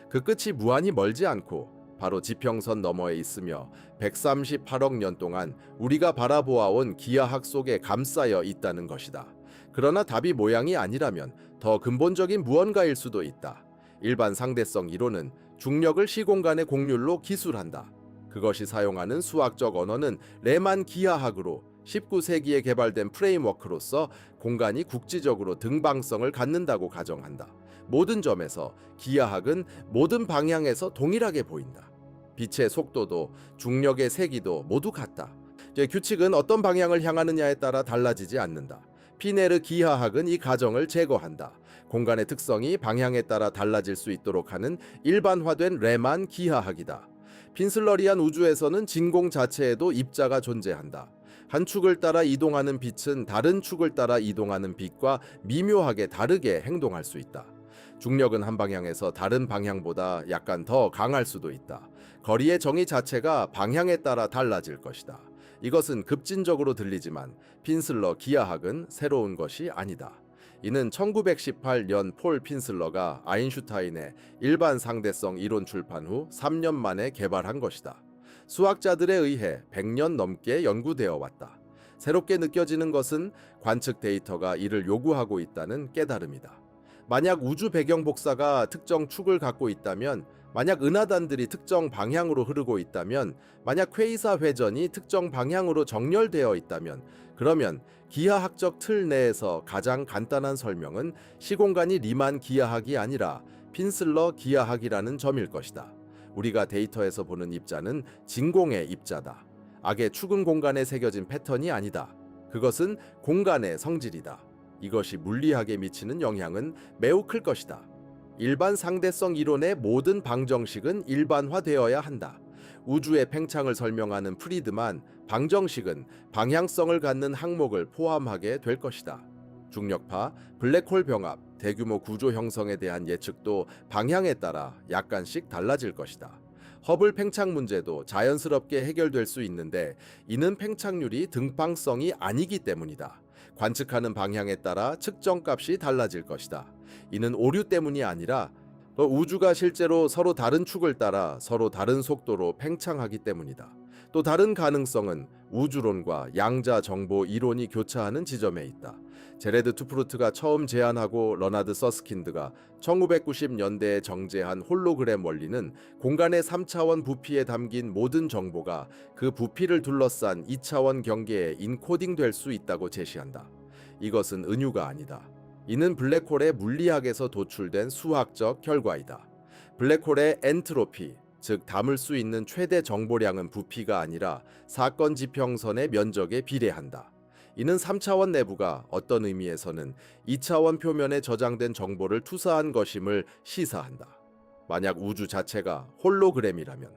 그 끝이 무한히 멀지 않고 바로 지평선 너머에 있으며 138억 년 동안 우리가 바라보아온 기하학 속에 감싸여 있다는 것이다. 그러나 답이 모양이 아니라면 더 근본적인 무언가일 수도 있다. 일반 상대성 이론은 중력을 시공간의 곡률로 기술한다. 그것이 사용하는 수학적 언어는 레만 기하학으로 19세기에 개발된 프레임워크로서 공간이 국지적으로 등방성을 갖는다고 가정한다. 모든 점에서 기하학은 모든 방향에서 동일하게 보인다. 빛의 속도도 중력의 세기도 모두 같다. 규칙은 어떤 방향을 향하느냐에 따라 달라지지 않는다. 피네르 기하학은 이 가정을 제거한다. 공간의 특성이 방향에 따라 달라질 수 있도록 하는 일반화된 레만 기하학이다. 핀슬러리안 우주에서는 진공 자체에도 입자가 존재한다. 한 축을 따라 이동하는 빛은 다른 축을 따라 이동하는 빛과 미묘하게 다르게 행동할 수 있다. 중력은 한 방향에서 다른 방향보다 약간 더 강할 수도 있다. 거리의 정의 자체가 방향에 따라 달라질 것이다. 이것은 급진적으로 들리지만 핀슬러 기하학은 새로운 것이 아니다. 이는 1918년 폴 핀슬러가 아인슈타인의 일반 상대성 이론 출판 후 3년 만에 개발한 것이다. 수학자들에 의해 100년 넘게 연구되어 왔다. 새롭게 느껴지는 것은 관측 데이터가 이를 요구하고 있다는 깨달음이다. 만약 우주 배경 복사가 특정 축을 갖고 있다면, 만약 은하단들이 특정 방향으로 흐르고 있다면, 만약 퀘이사 회전이 특정 방향으로 정렬되어 있다면, 그러면 기하학적 틀 내에서 가장 간단한 설명은 시공간이 리만 기하학이 아니라 핀슬러 기하학이라는 점일 것이다. 우리가 데이터에서 보는 입자는 진공의 입자다. 악의 축은 공간에 새겨진 패턴이 아니다. 그것은 공간의 성질이다. 이것이 물리학에 미치는 영향은 매우 클 것이다. 일반 상대성 이론의 모든 방정식은 일반화되어야 한다. 우주의 팽창을 설명하는 프리드만 방정식은 방향성을 갖는 항목을 포함하게 될 것이다. 중력파, 블랙홀 병합, 대규모 구조 형성에 대한 예측도 방향에 따라 약간씩 달라질 것이다. 허블 팽창 문제도 자연스럽게 해결될 수 있는데 이는 팽창률이 등방성이 아니기 때문이다. 관측하는 방향에 따라 측정값이 달라질 것이다. 이는 오류 때문이 아니라 우주가 실제로 서로 다른 축을 따라 서로 다른 속도로 팽창하기 때문이다. 또 다른 가능성은 우주론과 양자 정보 이론이 교차하는 지점에 있다. 제레드 투프루트가 처음 제안하고 러나드 서스킨드가 1990년대에 정제한 홀로그램 원리는 공간의 3차원 부피에 담긴 모든 정보가 그 부피를 둘러싼 2차원 경계에 인코딩될 수 있다고 제시한다. 이것은 은유가 아니다. 이는 블랙홀의 물리학에서 도출된 수학적 결과이다. 블랙홀의 엔트로피, 즉 담을 수 있는 최대 정보량은 부피가 아니라 사건 지평선의 면적에 비례한다. 이는 3차원 내부가 어떤 의미에서는 2차원 표면에 저장된 정보를 투사한 것임을 시사한다. 만약 우주 자체가 홀로그램이라면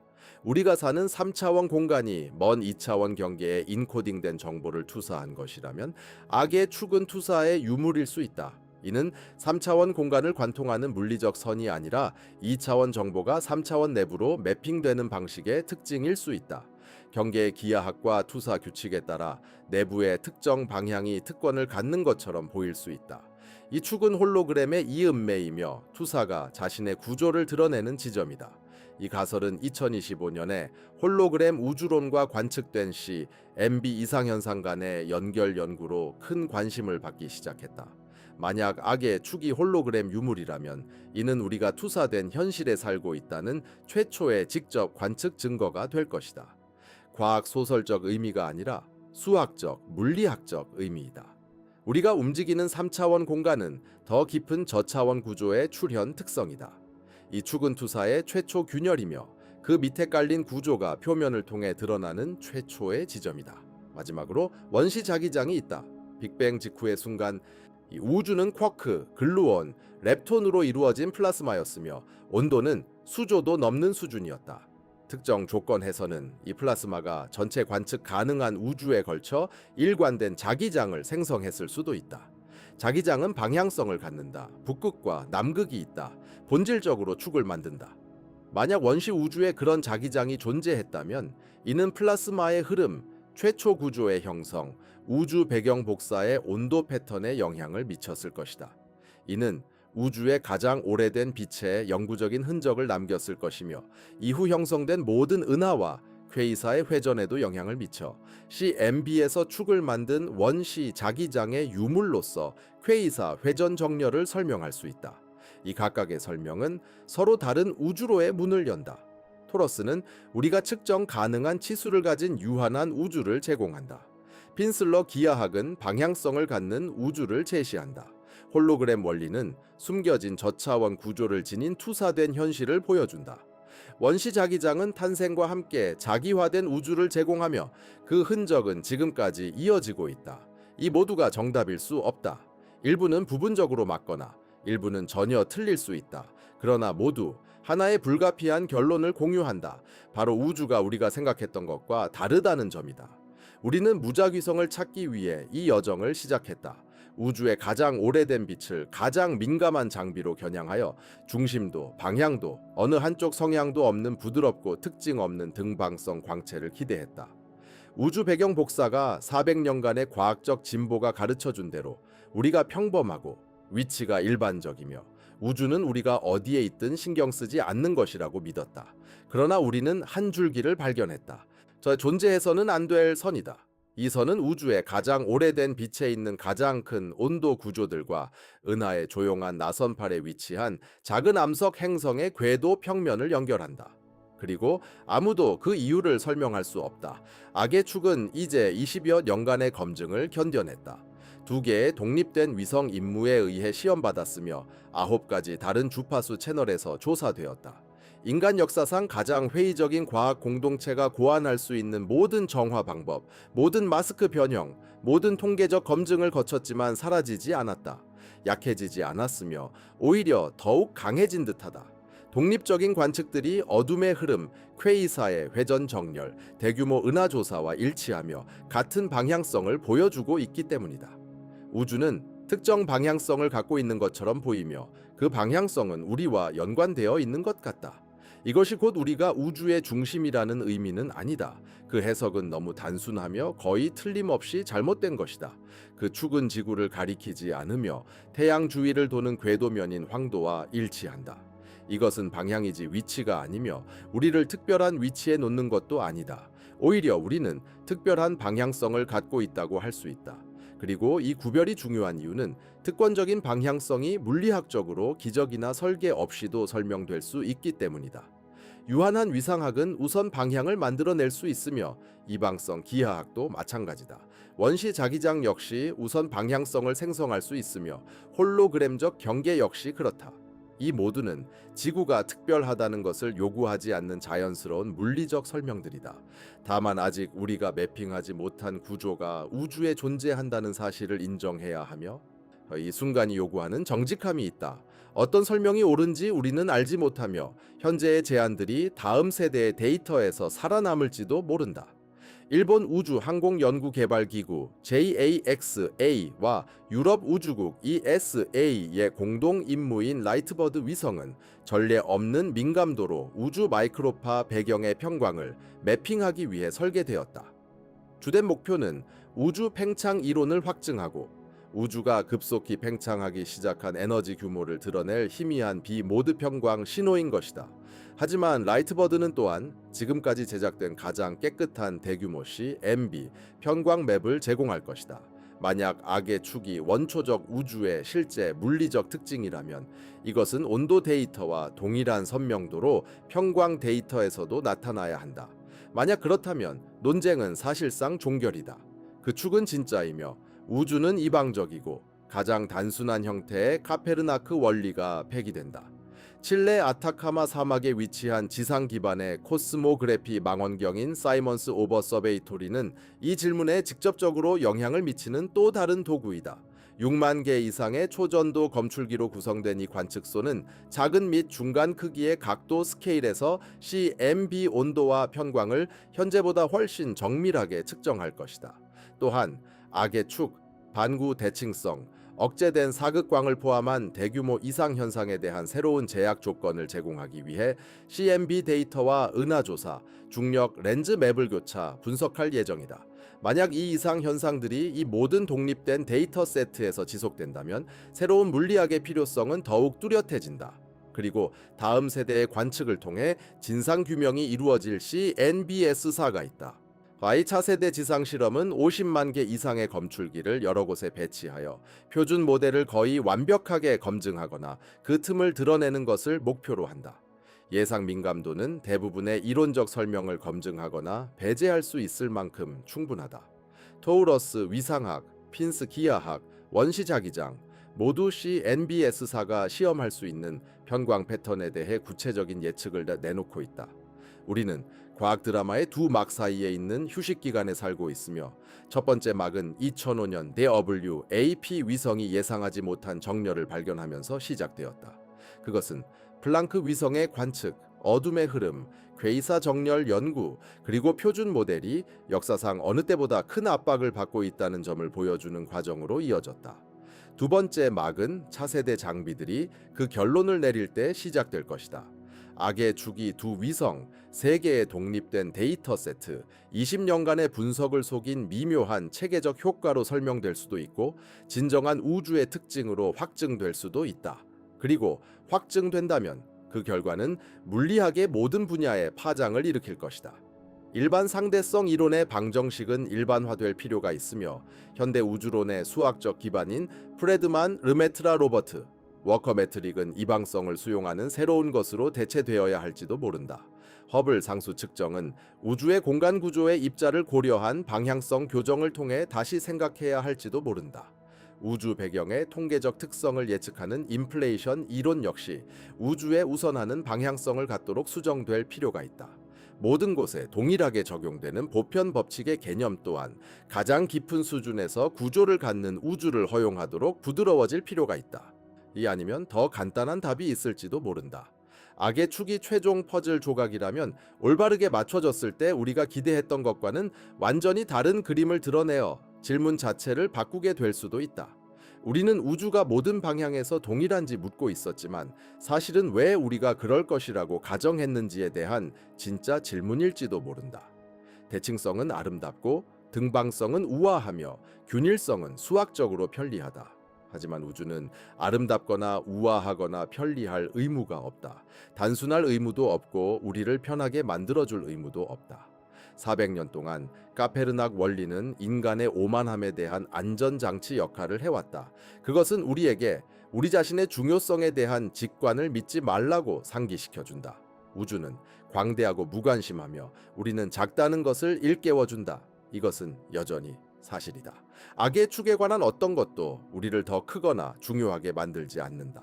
우리가 사는 3차원 공간이 먼 2차원 경계에 인코딩된 정보를 투사한 것이라면 악의 축은 투사의 유물일 수 있다. 이는 3차원 공간을 관통하는 물리적 선이 아니라 2차원 정보가 3차원 내부로 매핑되는 방식의 특징일 수 있다. 경계의 기하학과 투사 규칙에 따라 내부의 특정 방향이 특권을 갖는 것처럼 보일 수 있다. 이 축은 홀로그램의 이음매이며 투사가 자신의 구조를 드러내는 지점이다. 이 가설은 2025년에 홀로그램 우주론과 관측된 시 MB 이상현상 간의 연결 연구로 큰 관심을 받기 시작했다. 만약 악의 축이 홀로그램 유물이라면 이는 우리가 투사된 현실에 살고 있다는 최초의 직접 관측 증거가 될 것이다. 과학 소설적 의미가 아니라 수학적, 물리학적 의미이다. 우리가 움직이는 3차원 공간은 더 깊은 저차원 구조의 출현 특성이다. 이 축은 투사의 최초 균열이며 그 밑에 깔린 구조가 표면을 통해 드러나는 최초의 지점이다. 마지막으로 원시 자기장이 있다. 빅뱅 직후의 순간 이 우주는 쿼크, 글루온, 렙톤으로 이루어진 플라스마였으며 온도는 수조도 넘는 수준이었다. 특정 조건에서는 이 플라스마가 전체 관측 가능한 우주에 걸쳐 일관된 자기장을 생성했을 수도 있다. 자기장은 방향성을 갖는다. 북극과 남극이 있다. 본질적으로 축을 만든다. 만약 원시 우주에 그런 자기장이 존재했다면 이는 플라스마의 흐름, 최초 구조의 형성, 우주 배경 복사의 온도 패턴에 영향을 미쳤을 것이다. 이는 우주의 가장 오래된 빛의 영구적인 흔적을 남겼을 것이며 이후 형성된 모든 은하와 퀘이사의 회전에도 영향을 미쳐 CMB에서 축을 만든 원시 자기장의 유물로서 퀘이사 회전 정렬을 설명할 수 있다. 이 각각의 설명은 서로 다른 우주로의 문을 연다. 토러스는 우리가 측정 가능한 치수를 가진 유한한 우주를 제공한다. 핀슬러 기하학은 방향성을 갖는 우주를 제시한다. 홀로그램 원리는 숨겨진 저차원 구조를 지닌 투사된 현실을 보여준다. 원시 자기장은 탄생과 함께 자기화된 우주를 제공하며 그 흔적은 지금까지 이어지고 있다. 이 모두가 정답일 수 없다. 일부는 부분적으로 맞거나 일부는 전혀 틀릴 수 있다. 그러나 모두 하나의 불가피한 결론을 공유한다. 바로 우주가 우리가 생각했던 것과 다르다는 점이다. 우리는 무작위성을 찾기 위해 이 여정을 시작했다. 우주의 가장 오래된 빛을 가장 민감한 장비로 겨냥하여 중심도 방향도 어느 한쪽 성향도 없는 부드럽고 특징 없는 등방성 광채를 기대했다. 우주 배경 복사가 400년간의 과학적 진보가 가르쳐준 대로 우리가 평범하고 위치가 일반적이며 우주는 우리가 어디에 있든 신경 쓰지 않는 것이라고 믿었다. 그러나 우리는 한 줄기를 발견했다. 저 존재해서는 안 될 선이다. 이 선은 우주의 가장 오래된 빛에 있는 가장 큰 온도 구조들과 은하의 조용한 나선팔에 위치한 작은 암석 행성의 궤도 평면을 연결한다. 그리고 아무도 그 이유를 설명할 수 없다. 악의 축은 이제 20여 년간의 검증을 견뎌냈다. 2개의 독립된 위성 임무에 의해 시험받았으며 9가지 다른 주파수 채널에서 조사되었다. 인간 역사상 가장 회의적인 과학 공동체가 고안할 수 있는 모든 정화 방법, 모든 마스크 변형, 모든 통계적 검증을 거쳤지만 사라지지 않았다. 약해지지 않았으며 오히려 더욱 강해진 듯하다. 독립적인 관측들이 어둠의 흐름, 퀘이사의 회전 정렬, 대규모 은하 조사와 일치하며 같은 방향성을 보여주고 있기 때문이다. 우주는 특정 방향성을 갖고 있는 것처럼 보이며 그 방향성은 우리와 연관되어 있는 것 같다. 이것이 곧 우리가 우주의 중심이라는 의미는 아니다. 그 해석은 너무 단순하며 거의 틀림없이 잘못된 것이다. 그 축은 지구를 가리키지 않으며 태양 주위를 도는 궤도면인 황도와 일치한다. 이것은 방향이지 위치가 아니며 우리를 특별한 위치에 놓는 것도 아니다. 오히려 우리는 특별한 방향성을 갖고 있다고 할 수 있다. 그리고 이 구별이 중요한 이유는 특권적인 방향성이 물리학적으로 기적이나 설계 없이도 설명될 수 있기 때문이다. 유한한 위상학은 우선 방향을 만들어낼 수 있으며 이방성 기하학도 마찬가지다. 원시 자기장 역시 우선 방향성을 생성할 수 있으며 홀로그램적 경계 역시 그렇다. 이 모두는 지구가 특별하다는 것을 요구하지 않는 자연스러운 물리적 설명들이다. 다만 아직 우리가 매핑하지 못한 구조가 우주에 존재한다는 사실을 인정해야 하며 이 순간이 요구하는 정직함이 있다. 어떤 설명이 옳은지 우리는 알지 못하며 현재의 제안들이 다음 세대의 데이터에서 살아남을지도 모른다. 일본 우주항공연구개발기구 JAXA와 유럽 우주국 ESA의 공동 임무인 라이트버드 위성은 전례 없는 민감도로 우주 마이크로파 배경의 평광을 매핑하기 위해 설계되었다. 주된 목표는 우주 팽창 이론을 확증하고 우주가 급속히 팽창하기 시작한 에너지 규모를 드러낼 희미한 비모드 평광 신호인 것이다. 하지만 라이트버드는 또한 지금까지 제작된 가장 깨끗한 대규모 시 MB 평광 맵을 제공할 것이다. 만약 악의 축이 원초적 우주의 실제 물리적 특징이라면 이것은 온도 데이터와 동일한 선명도로 평광 데이터에서도 나타나야 한다. 만약 그렇다면 논쟁은 사실상 종결이다. 그 축은 진짜이며 우주는 이방적이고 가장 단순한 형태의 카페르나크 원리가 폐기된다. 칠레 아타카마 사막에 위치한 지상 기반의 코스모그래피 망원경인 사이먼스 오버서베이토리는 이 질문에 직접적으로 영향을 미치는 또 다른 도구이다. 6만 개 이상의 초전도 검출기로 구성된 이 관측소는 작은 및 중간 크기의 각도 스케일에서 CMB 온도와 편광을 현재보다 훨씬 정밀하게 측정할 것이다. 또한 악의 축, 반구 대칭성, 억제된 사극광을 포함한 대규모 이상 현상에 대한 새로운 제약 조건을 제공하기 위해 CMB 데이터와 은하 조사, 중력 렌즈 맵을 교차 분석할 예정이다. 만약 이 이상 현상들이 이 모든 독립된 데이터 세트에서 지속된다면 새로운 물리학의 필요성은 더욱 뚜렷해진다. 그리고 다음 세대의 관측을 통해 진상 규명이 이루어질 시 NBS사가 있다. 과이 차세대 지상 실험은 50만 개 이상의 검출기를 여러 곳에 배치하여 표준 모델을 거의 완벽하게 검증하거나 그 틈을 드러내는 것을 목표로 한다. 예상 민감도는 대부분의 이론적 설명을 검증하거나 배제할 수 있을 만큼 충분하다. 토우러스 위상학, 핀스 기하학, 원시 자기장 모두 CNBS사가 시험할 수 있는 편광 패턴에 대해 구체적인 예측을 내놓고 있다. 우리는 과학 드라마의 두 막 사이에 있는 휴식 기간에 살고 있으며 첫 번째 막은 2005년 DWAP 위성이 예상하지 못한 정렬을 발견하면서 시작되었다. 그것은 플랑크 위성의 관측, 어둠의 흐름, 괴이사 정렬 연구, 그리고 표준 모델이 역사상 어느 때보다 큰 압박을 받고 있다는 점을 보여주는 과정으로 이어졌다. 두 번째 막은 차세대 장비들이 그 결론을 내릴 때 시작될 것이다. 악의 축이 두 위성, 3개의 독립된 데이터 세트, 20년간의 분석을 속인 미묘한 체계적 효과로 설명될 수도 있고 진정한 우주의 특징으로 확증될 수도 있다. 그리고 확증된다면 그 결과는 물리학의 모든 분야에 파장을 일으킬 것이다. 일반 상대성 이론의 방정식은 일반화될 필요가 있으며 현대 우주론의 수학적 기반인 프레드만 르메트라 로버트, 워커 매트릭은 이방성을 수용하는 새로운 것으로 대체되어야 할지도 모른다. 허블 상수 측정은 우주의 공간 구조의 입자를 고려한 방향성 교정을 통해 다시 생각해야 할지도 모른다. 우주 배경의 통계적 특성을 예측하는 인플레이션 이론 역시 우주에 우선하는 방향성을 갖도록 수정될 필요가 있다. 모든 곳에 동일하게 적용되는 보편 법칙의 개념 또한 가장 깊은 수준에서 구조를 갖는 우주를 허용하도록 부드러워질 필요가 있다. 이 아니면 더 간단한 답이 있을지도 모른다. 악의 축이 최종 퍼즐 조각이라면 올바르게 맞춰졌을 때 우리가 기대했던 것과는 완전히 다른 그림을 드러내어 질문 자체를 바꾸게 될 수도 있다. 우리는 우주가 모든 방향에서 동일한지 묻고 있었지만 사실은 왜 우리가 그럴 것이라고 가정했는지에 대한 진짜 질문일지도 모른다. 대칭성은 아름답고 등방성은 우아하며 균일성은 수학적으로 편리하다. 하지만 우주는 아름답거나 우아하거나 편리할 의무가 없다. 단순할 의무도 없고 우리를 편하게 만들어줄 의무도 없다. 400년 동안 카페르낙 원리는 인간의 오만함에 대한 안전장치 역할을 해왔다. 그것은 우리에게 우리 자신의 중요성에 대한 직관을 믿지 말라고 상기시켜준다. 우주는 광대하고 무관심하며 우리는 작다는 것을 일깨워준다. 이것은 여전히 사실이다. 악의 축에 관한 어떤 것도 우리를 더 크거나 중요하게 만들지 않는다.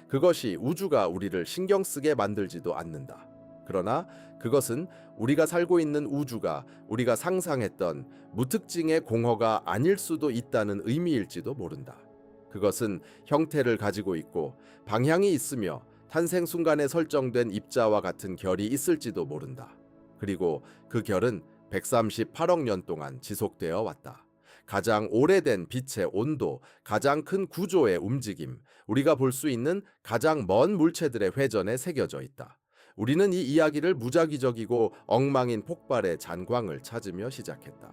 그것이 우주가 우리를 신경 쓰게 만들지도 않는다. 그러나 그것은 우리가 살고 있는 우주가 우리가 상상했던 무특징의 공허가 아닐 수도 있다는 의미일지도 모른다. 그것은 형태를 가지고 있고 방향이 있으며 탄생 순간에 설정된 입자와 같은 결이 있을지도 모른다. 그리고 그 결은 138억 년 동안 지속되어 왔다. 가장 오래된 빛의 온도, 가장 큰 구조의 움직임, 우리가 볼 수 있는 가장 먼 물체들의 회전에 새겨져 있다. 우리는 이 이야기를 무작위적이고 엉망인 폭발의 잔광을 찾으며 시작했다.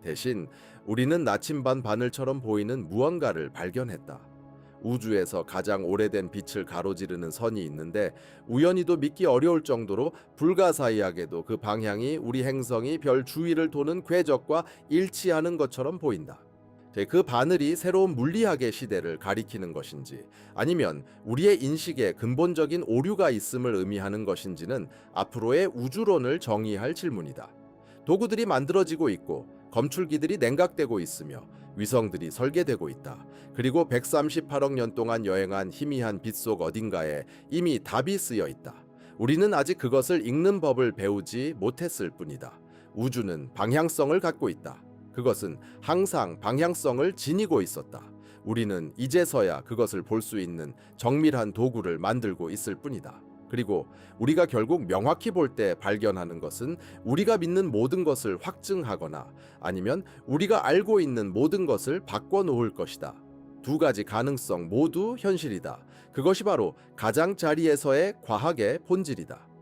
대신 우리는 나침반 바늘처럼 보이는 무언가를 발견했다. 우주에서 가장 오래된 빛을 가로지르는 선이 있는데 우연히도 믿기 어려울 정도로 불가사의하게도 그 방향이 우리 행성이 별 주위를 도는 궤적과 일치하는 것처럼 보인다. 그 바늘이 새로운 물리학의 시대를 가리키는 것인지 아니면 우리의 인식에 근본적인 오류가 있음을 의미하는 것인지는 앞으로의 우주론을 정의할 질문이다. 도구들이 만들어지고 있고 검출기들이 냉각되고 있으며 위성들이 설계되고 있다. 그리고 138억 년 동안 여행한 희미한 빛 속 어딘가에 이미 답이 쓰여 있다. 우리는 아직 그것을 읽는 법을 배우지 못했을 뿐이다. 우주는 방향성을 갖고 있다. 그것은 항상 방향성을 지니고 있었다. 우리는 이제서야 그것을 볼 수 있는 정밀한 도구를 만들고 있을 뿐이다. 그리고 우리가 결국 명확히 볼 때 발견하는 것은 우리가 믿는 모든 것을 확증하거나 아니면 우리가 알고 있는 모든 것을 바꿔놓을 것이다. 두 가지 가능성 모두 현실이다. 그것이 바로 가장자리에서의 과학의 본질이다.